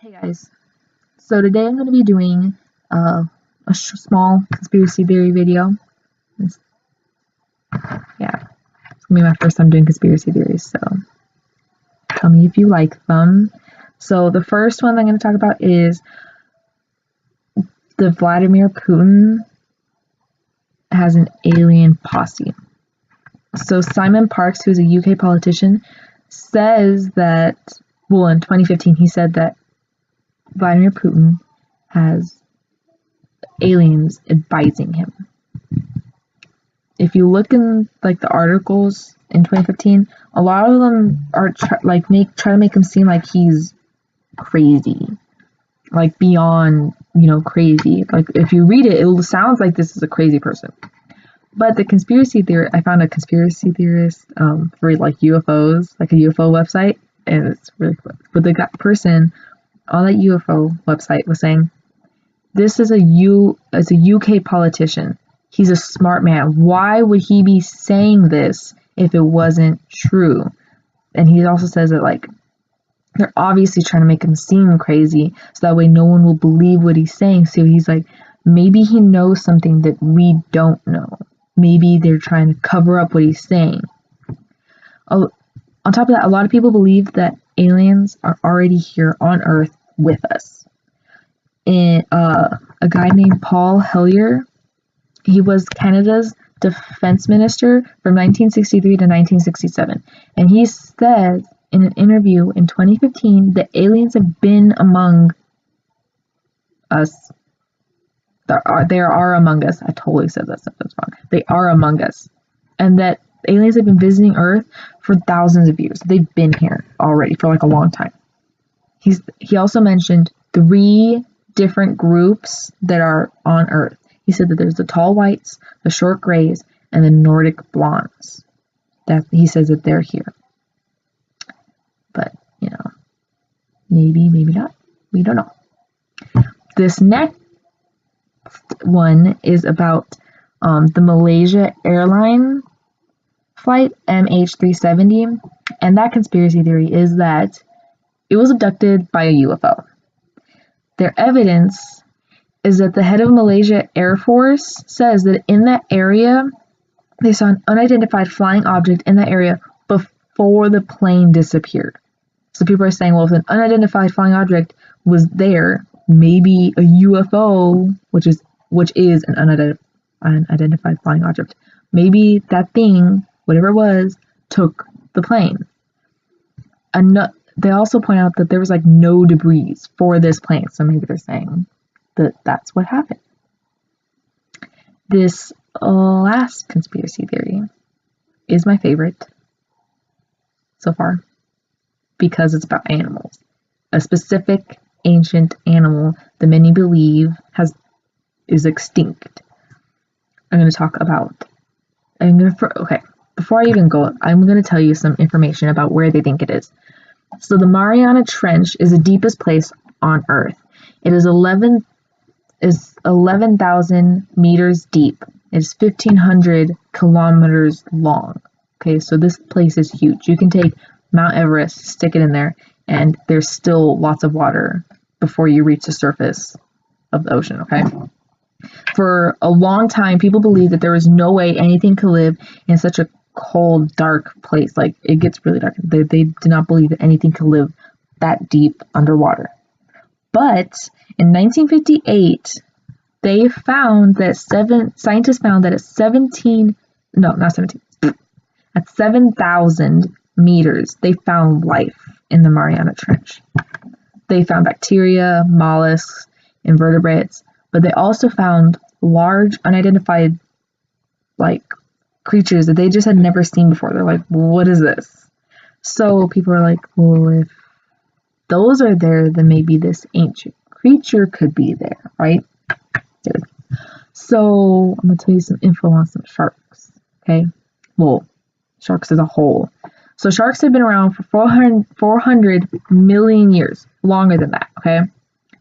Hey guys, so today I'm going to be doing a small conspiracy theory video. It's, yeah, it's going to be my first time doing conspiracy theories, so tell me if you like them. So the first one I'm going to talk about is the Vladimir Putin has an alien posse. So Simon Parkes, who's a UK politician, says that, well, in 2015 he said that Vladimir Putin has aliens advising him. If you look in like the articles in 2015, a lot of them are try to make him seem like he's crazy, like beyond crazy. Like if you read it, it sounds like this is a crazy person. But the conspiracy theory, I found a conspiracy theorist for like UFOs, like a UFO website, and it's really cool. But the person on that UFO website was saying, this is as a UK politician. He's a smart man. Why would he be saying this if it wasn't true? And he also says that like they're obviously trying to make him seem crazy so that way no one will believe what he's saying. So he's like, maybe he knows something that we don't know. Maybe they're trying to cover up what he's saying. On top of that, a lot of people believe that aliens are already here on Earth with us. And a guy named Paul Hellyer, he was Canada's defense minister from 1963 to 1967. And he said in an interview in 2015 that aliens have been among us. They are among us. I totally said that sentence wrong. They are among us. And that aliens have been visiting Earth for thousands of years. They've been here already for like a long time. He also mentioned 3 different groups that are on Earth. He said that there's the tall whites, the short grays, and the Nordic blondes. That he says that they're here. But, maybe, maybe not. We don't know. This next one is about the Malaysia airline flight MH370. And that conspiracy theory is that it was abducted by a UFO. Their evidence is that the head of Malaysia Air Force says that in that area, they saw an unidentified flying object in that area before the plane disappeared. So people are saying, well, if an unidentified flying object was there, maybe a UFO, which is an unidentified flying object, maybe that thing, whatever it was, took the plane. They also point out that there was like no debris for this plane, so maybe they're saying that that's what happened. This last conspiracy theory is my favorite so far because it's about animals. A specific ancient animal that many believe is extinct. Before I even go, I'm going to tell you some information about where they think it is. So the Mariana Trench is the deepest place on Earth. It is 11,000 meters deep. It's 1,500 kilometers long. Okay, so this place is huge. You can take Mount Everest, stick it in there, and there's still lots of water before you reach the surface of the ocean, okay? For a long time, people believed that there was no way anything could live in such a cold, dark place. Like, it gets really dark. They did not believe that anything could live that deep underwater. But in 1958, scientists found that at 7,000 meters, they found life in the Mariana Trench. They found bacteria, mollusks, invertebrates, but they also found large, unidentified, creatures that they just had never seen before. They're like, what is this? So people are like, well, if those are there, then maybe this ancient creature could be there, right? Good. So I'm going to tell you some info on some sharks, okay? Well, sharks as a whole. So sharks have been around for 400 million years, longer than that, okay?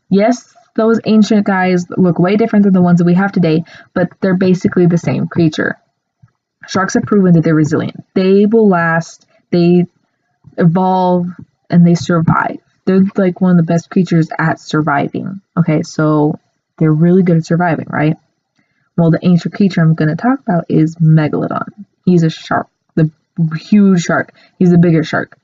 Yes, those ancient guys look way different than the ones that we have today, but they're basically the same creature. Sharks have proven that they're resilient. They will last, they evolve, and they survive. they're like one of the best creatures at surviving. Okay, so they're really good at surviving, right? Well, the ancient creature I'm going to talk about is Megalodon. He's a shark, the huge shark. He's the bigger shark.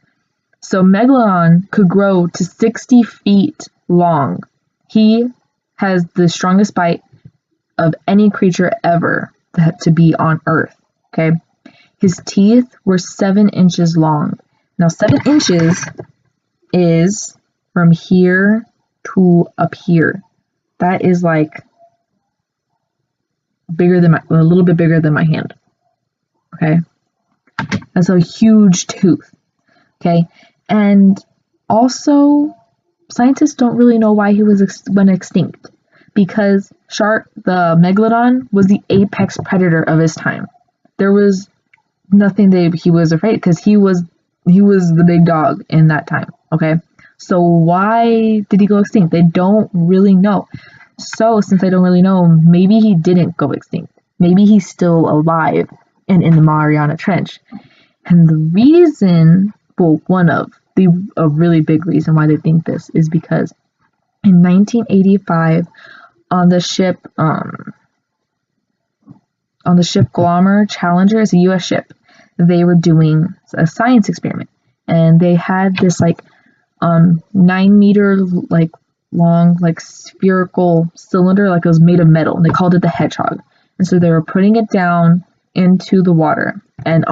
So Megalodon could grow to 60 feet long. He has the strongest bite of any creature ever to be on Earth. Okay, his teeth were 7 inches long. Now, 7 inches is from here to up here. That is like bigger than a little bit bigger than my hand. Okay, that's a huge tooth. Okay, and also scientists don't really know why he went extinct, because the Megalodon was the apex predator of his time. There was nothing that he was afraid, because he was the big dog in that time. Okay, so why did he go extinct? They don't really know. So since they don't really know, maybe he didn't go extinct. Maybe he's still alive and in the Mariana Trench. And the reason, well, a really big reason why they think this is because in 1985 on the ship Glommer Challenger, is a U.S. ship, they were doing a science experiment, and they had this 9-meter long spherical cylinder, it was made of metal, and they called it the Hedgehog. And so they were putting it down into the water, and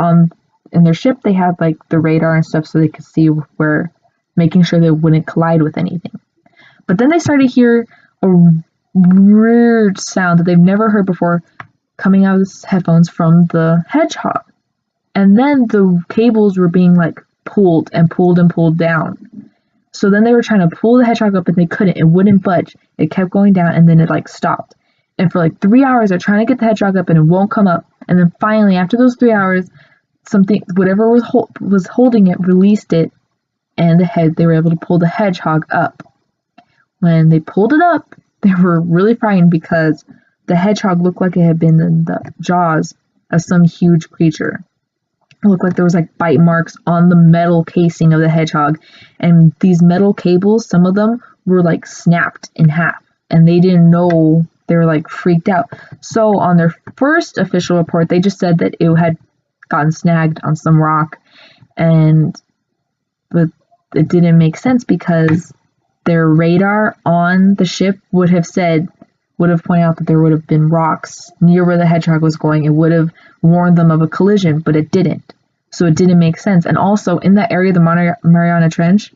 in their ship they had the radar and stuff, so they could see making sure they wouldn't collide with anything. But then they started to hear a weird sound that they've never heard before coming out of the headphones from the Hedgehog. And then the cables were being pulled and pulled and pulled down. So then they were trying to pull the Hedgehog up, and they couldn't. It wouldn't budge. It kept going down, and then it stopped. And for 3 hours, they're trying to get the Hedgehog up, and it won't come up. And then finally, after those 3 hours, whatever was holding it released it, and they were able to pull the Hedgehog up. When they pulled it up, they were really frightened, because the Hedgehog looked like it had been in the jaws of some huge creature. It looked like there was bite marks on the metal casing of the Hedgehog, and these metal cables, some of them were snapped in half, and they didn't know. They were freaked out. So on their first official report, they just said that it had gotten snagged on some rock, but it didn't make sense, because their radar on the ship would have pointed out that there would have been rocks near where the Hedgehog was going. It would have warned them of a collision, but it didn't. So it didn't make sense. And also, in that area of the Mariana Trench,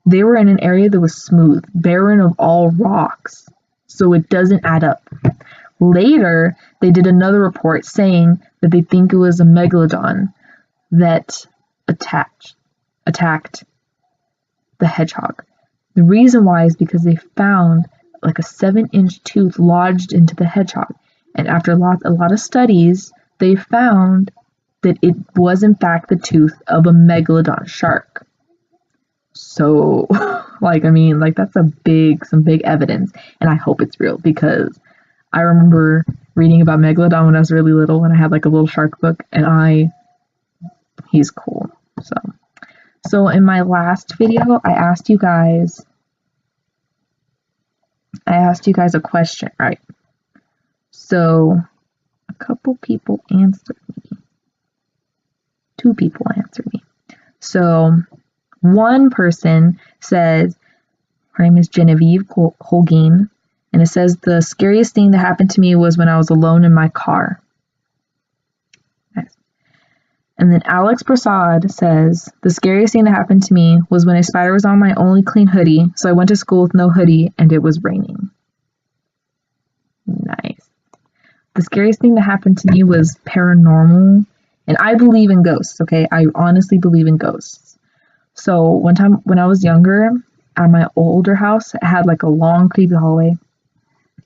they were in an area that was smooth, barren of all rocks. So it doesn't add up. Later, they did another report saying that they think it was a Megalodon that attacked the Hedgehog. The reason why is because they found a 7-inch tooth lodged into the Hedgehog. And after a lot of studies, they found that it was in fact the tooth of a Megalodon shark. So, that's some big evidence, and I hope it's real, because I remember reading about Megalodon when I was really little, and I had a little shark book, and he's cool. So in my last video, I asked you guys a question, right? So a couple people answered me. 2 people answered me. So one person says, her name is Genevieve Holguin, and it says, the scariest thing that happened to me was when I was alone in my car. Nice. And then Alex Prasad says, the scariest thing that happened to me was when a spider was on my only clean hoodie, so I went to school with no hoodie, and it was raining. Nice. The scariest thing that happened to me was paranormal, and I believe in ghosts, okay? I honestly believe in ghosts. So one time when I was younger, at my older house, it had a long creepy hallway,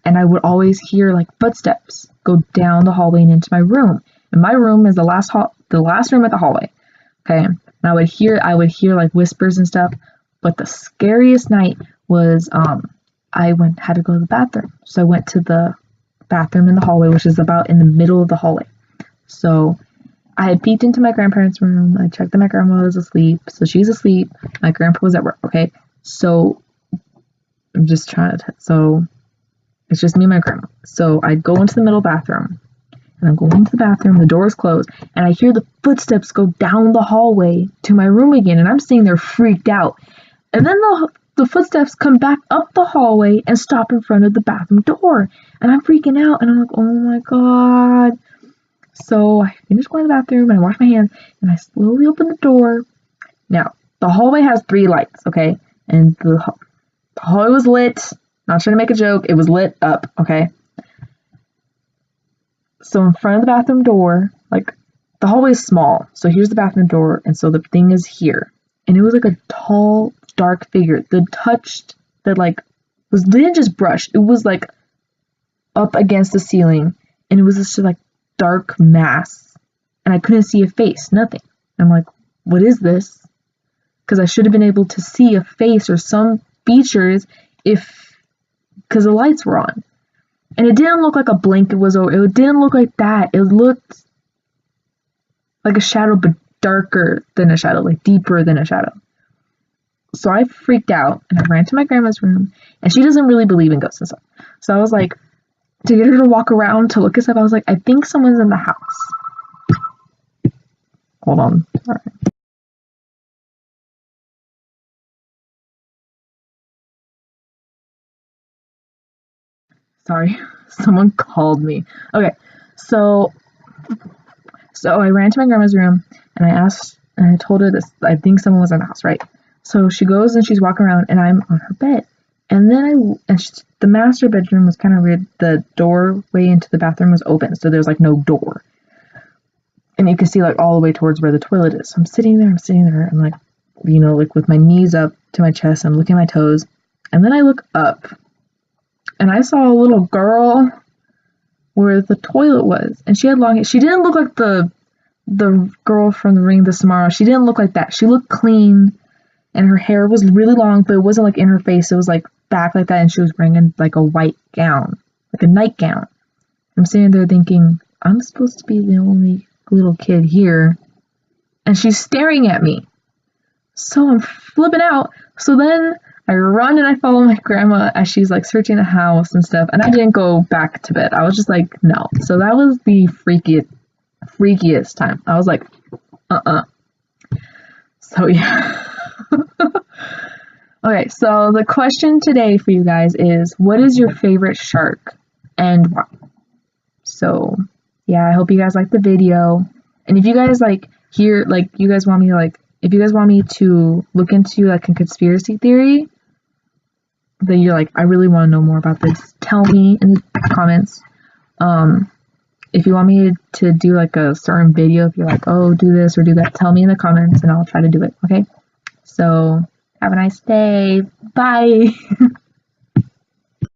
and I would always hear footsteps go down the hallway and into my room. And my room is the last room at the hallway. Okay. And I would hear whispers and stuff. But the scariest night was I had to go to the bathroom. So I went to the bathroom in the hallway, which is about in the middle of the hallway. So I had peeked into my grandparents' room. I checked that my grandma was asleep. So she was asleep. My grandpa was at work. Okay. So I'm just trying to, so it's just me and my grandma. So I go into the middle bathroom, and I'm going into the bathroom, the door is closed, and I hear the footsteps go down the hallway to my room again, and I'm sitting there freaked out. And then the footsteps come back up the hallway and stop in front of the bathroom door. And I'm freaking out, and I'm like, oh my God. So I finish going to the bathroom, and I wash my hands, and I slowly open the door. Now, the hallway has 3 lights, okay? And the hallway was lit. Not trying to make a joke. It was lit up, okay? So in front of the bathroom door, like, the hallway is small. So here's the bathroom door, and so the thing is here. And it was like a tall, dark figure that didn't just brush. It was like up against the ceiling, and it was this like dark mass. And I couldn't see a face, nothing. I'm like, what is this? Because I should have been able to see a face or some features because the lights were on. And it didn't look like a blanket was over. It didn't look like that. It looked like a shadow, but darker than a shadow, like deeper than a shadow. So I freaked out, and I ran to my grandma's room, and she doesn't really believe in ghosts and stuff. So I was like, to get her to walk around to look at stuff, I was like, I think someone's in the house. Hold on. All right. Sorry, someone called me. Okay, so I ran to my grandma's room, and I told her this. I think someone was in the house, right? So she goes and she's walking around, and I'm on her bed. And then the master bedroom was kind of weird. The doorway into the bathroom was open, so there's like no door. And you can see like all the way towards where the toilet is. So I'm sitting there, I'm like, like with my knees up to my chest, I'm looking at my toes. And then I look up, and I saw a little girl where the toilet was. And she had long hair. She didn't look like the girl from the Ring of the Samara. She didn't look like that. She looked clean, and her hair was really long, but it wasn't like in her face. It was like back like that, and she was wearing like a white gown, like a nightgown. I'm sitting there thinking, I'm supposed to be the only little kid here, and she's staring at me. So I'm flipping out. So then I run and I follow my grandma as she's like searching the house and stuff, and I didn't go back to bed. I was just like, no. So that was the freakiest time. I was like, So yeah. Okay, so the question today for you guys is, what is your favorite shark and why? So yeah, I hope you guys like the video. And if you guys if you guys want me to look into like a conspiracy theory that you're like, I really want to know more about this, tell me in the comments. If you want me to do like a certain video, if you're like, oh, do this or do that, tell me in the comments and I'll try to do it. Okay, so have a nice day. Bye.